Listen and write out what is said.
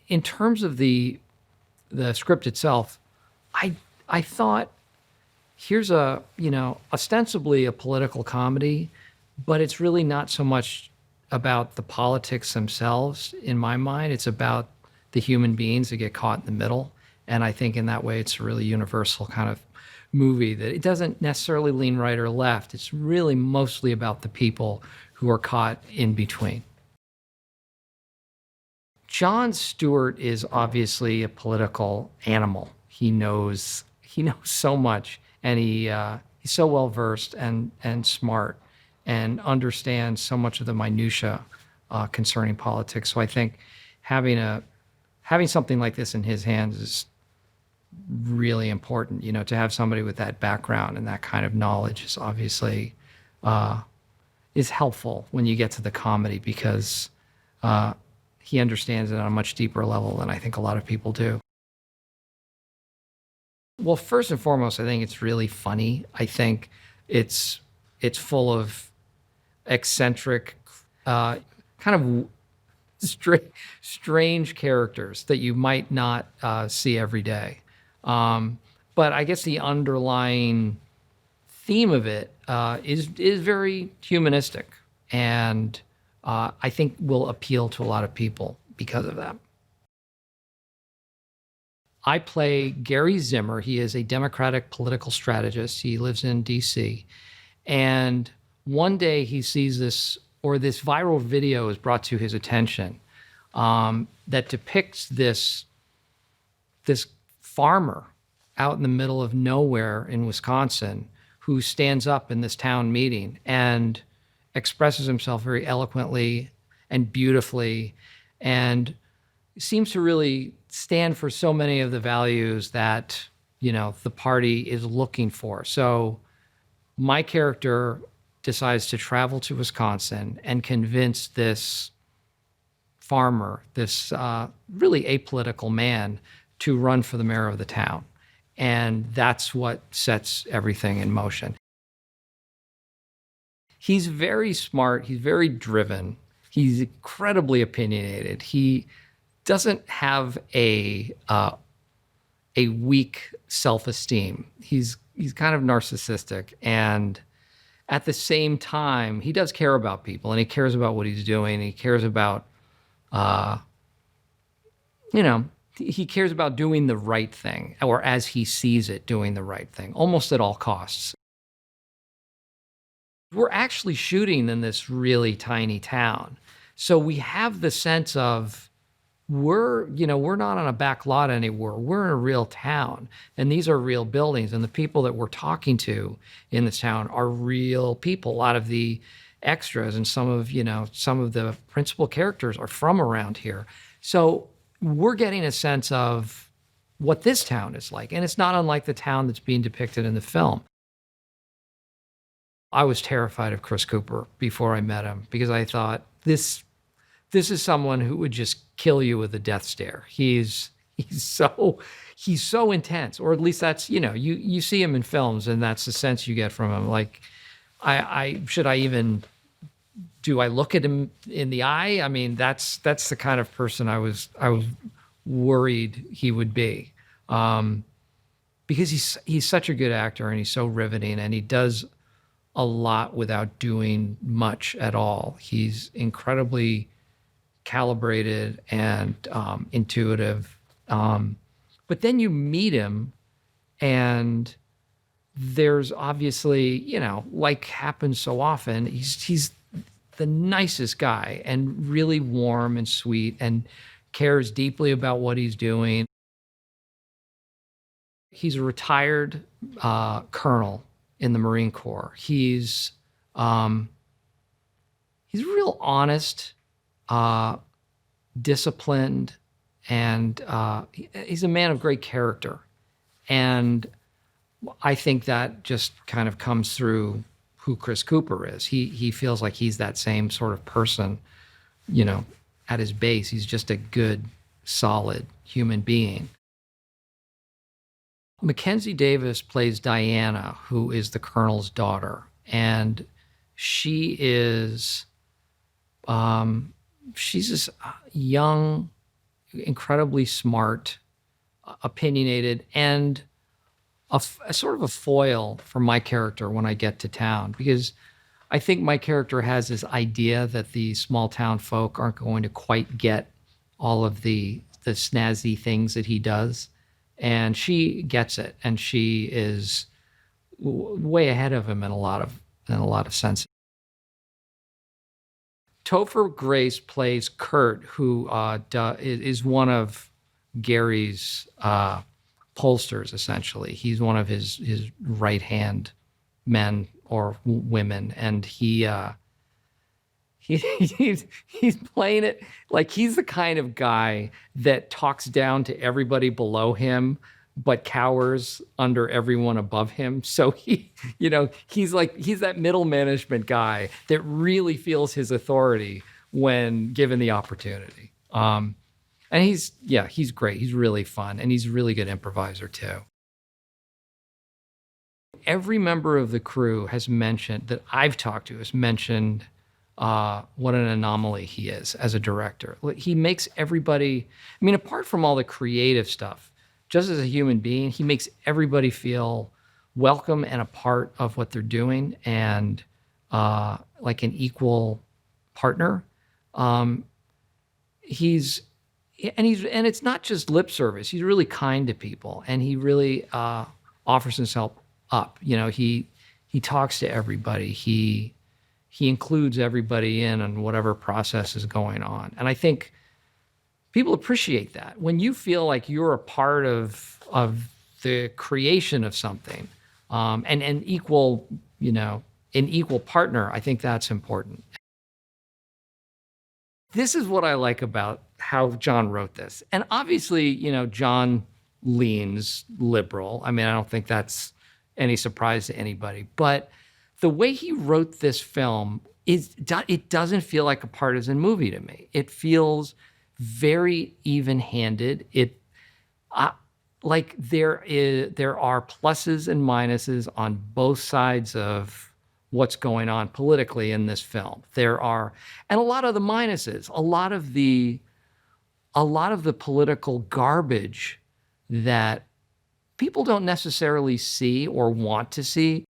in terms of the script itself, I thought, here's ostensibly a political comedy, but it's really not so much about the politics themselves in my mind. It's about the human beings that get caught in the middle. And I think in that way, it's a really universal kind of movie that it doesn't necessarily lean right or left. It's really mostly about the people who are caught in between. Jon Stewart is obviously a political animal. He knows so much, and he's so well versed and smart, and understands so much of the minutia concerning politics. So I think having something like this in his hands is really important. To have somebody with that background and that kind of knowledge is obviously is helpful when you get to the comedy, because he understands it on a much deeper level than I think a lot of people do. Well, first and foremost, I think it's really funny. I think it's full of eccentric, kind of strange characters that you might not see every day. But I guess the underlying theme of it is very humanistic, and I think will appeal to a lot of people because of that. I play Gary Zimmer. He is a Democratic political strategist. He lives in DC. And one day he sees this viral video is brought to his attention that depicts this farmer out in the middle of nowhere in Wisconsin who stands up in this town meeting and expresses himself very eloquently and beautifully, and seems to really stand for so many of the values that, the party is looking for. So my character decides to travel to Wisconsin and convince this farmer, this really apolitical man, to run for the mayor of the town. And that's what sets everything in motion. He's very smart. He's very driven. He's incredibly opinionated. He doesn't have a weak self-esteem. He's kind of narcissistic, and at the same time, he does care about people, and he cares about what he's doing. He cares about, he cares about doing the right thing, or as he sees it, doing the right thing, almost at all costs. We're actually shooting in this really tiny town, so we have the sense of we're not on a back lot anymore. We're in a real town, and these are real buildings, and the people that we're talking to in this town are real people. A lot of the extras and some of the principal characters are from around here. So we're getting a sense of what this town is like, and it's not unlike the town that's being depicted in the film. I was terrified of Chris Cooper before I met him, because I thought this is someone who would just kill you with a death stare. He's so intense, or at least that's, you see him in films, and that's the sense you get from him. Like, do I look at him in the eye? I mean, that's the kind of person I was worried he would be, because he's such a good actor, and he's so riveting, and he does a lot without doing much at all. He's incredibly calibrated and intuitive. But then you meet him, and there's obviously, like happens so often, he's the nicest guy, and really warm and sweet, and cares deeply about what he's doing. He's a retired colonel in the Marine Corps. He's real honest, disciplined, and he's a man of great character. And I think that just kind of comes through who Chris Cooper is. He feels like he's that same sort of person, at his base. He's just a good, solid human being. Mackenzie Davis plays Diana, who is the colonel's daughter. And she is, she's this young, incredibly smart, opinionated, and a sort of a foil for my character when I get to town, because I think my character has this idea that the small town folk aren't going to quite get all of the snazzy things that he does, and she gets it, and she is way ahead of him in a lot of senses. Topher Grace plays Kurt, who is one of Gary's pollsters. Essentially, he's one of his right hand men or women, and he's playing it like he's the kind of guy that talks down to everybody below him but cowers under everyone above him. So he's that middle management guy that really feels his authority when given the opportunity. And he's great. He's really fun, and he's a really good improviser too. Every member of the crew has mentioned that I've talked to has mentioned what an anomaly he is as a director. He makes everybody, I mean, apart from all the creative stuff, just as a human being, he makes everybody feel welcome and a part of what they're doing, and like an equal partner. And it's not just lip service. He's really kind to people, and he really offers himself up. He talks to everybody. He includes everybody in on whatever process is going on. And I think people appreciate that. When you feel like you're a part of the creation of something, and an equal partner, I think that's important. This is what I like about how Jon wrote this. And obviously, Jon leans liberal. I mean, I don't think that's any surprise to anybody. But the way he wrote this film it doesn't feel like a partisan movie to me. It feels very even-handed. Like there are pluses and minuses on both sides of what's going on politically in this film. And a lot of the minuses, a lot of the political garbage that people don't necessarily see or want to see.